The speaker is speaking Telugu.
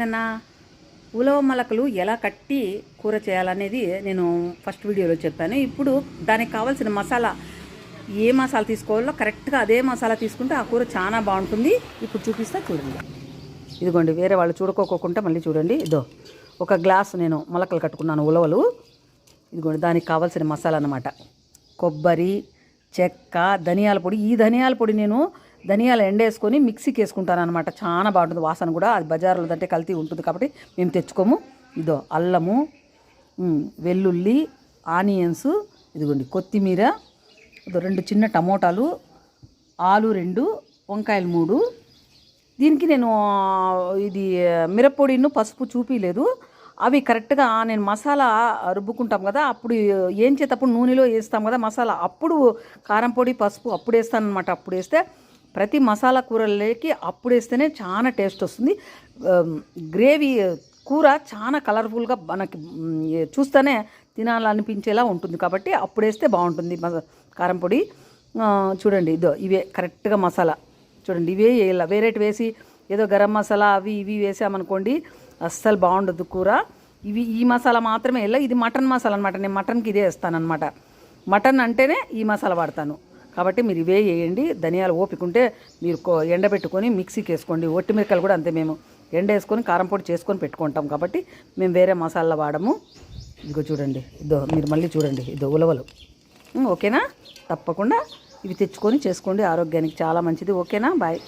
నిన్న ఉలవ మొలకలు ఎలా కట్టి కూర చేయాలనేది నేను ఫస్ట్ వీడియోలో చెప్పాను. ఇప్పుడు దానికి కావాల్సిన మసాలా ఏ మసాలా తీసుకోవాలో కరెక్ట్గా అదే మసాలా తీసుకుంటే ఆ కూర చాలా బాగుంటుంది. ఇప్పుడు చూపిస్తా చూడండి. ఇదిగోండి, వేరే వాళ్ళు చూడుకోకుండా మళ్ళీ చూడండి. ఇదో ఒక గ్లాసు నేను మొలకలు కట్టుకున్నాను ఉలవలు. ఇదిగోండి, దానికి కావాల్సిన మసాలా అన్నమాట. కొబ్బరి, చెక్క, ధనియాల పొడి. ఈ ధనియాల పొడి నేను ధనియాలు ఎండేసుకొని మిక్సీకి వేసుకుంటాను అనమాట. చాలా బాగుంటుంది వాసన కూడా. అది బజార్లో అంటే కల్తీ ఉంటుంది కాబట్టి మేము తెచ్చుకోము. ఇదో అల్లము, వెల్లుల్లి, ఆనియన్స్, ఇదిగోండి కొత్తిమీర, ఇదో 2 చిన్న టమోటాలు, ఆలు 2, వంకాయలు 3. దీనికి నేను ఇది మిరప్పొడిను పసుపు చూపించలేదు. అవి కరెక్ట్గా నేను మసాలా రుబ్బుకుంటాం కదా, అప్పుడు ఏం చేతప్పుడు నూనెలో వేస్తాం కదా మసాలా, అప్పుడు కారం పొడి పసుపు అప్పుడు వేస్తాను అనమాట. అప్పుడు వేస్తే ప్రతి మసాలా కూరలోకి అప్పుడు వేస్తేనే చాలా టేస్ట్ వస్తుంది. గ్రేవీ కూర చాలా కలర్ఫుల్గా మనకి చూస్తేనే తినాలనిపించేలా ఉంటుంది కాబట్టి అప్పుడు వేస్తే బాగుంటుంది కారం పొడి. చూడండి, ఇదో ఇవే కరెక్ట్గా మసాలా. చూడండి, ఇవే వేయాలి. వేరేటి వేసి ఏదో గరం మసాలా అవి ఇవి వేసామనుకోండి అస్సలు బాగుండదు కూర. ఈ మసాలా మాత్రమే వేయాలి. ఇది మటన్ మసాలా అనమాట. నేను మటన్కి ఇదే వేస్తానమాట. మటన్ అంటేనే ఈ మసాలా వాడతాను కాబట్టి మీరు ఇవే వేయండి. ధనియాలు ఓపికంటే మీరు ఎండబెట్టుకొని మిక్సీకి వేసుకోండి. ఒట్టి మిరకాయలు కూడా అంతే, మేము ఎండ వేసుకొని కారం పొడి చేసుకొని పెట్టుకుంటాం కాబట్టి మేము వేరే మసాలా వాడము. ఇదిగో చూడండి, ఇదో మీరు మళ్ళీ చూడండి, ఇదో ఉలవలు. ఓకేనా? తప్పకుండా ఇవి తెచ్చుకొని చేసుకోండి, ఆరోగ్యానికి చాలా మంచిది. ఓకేనా? బాయ్.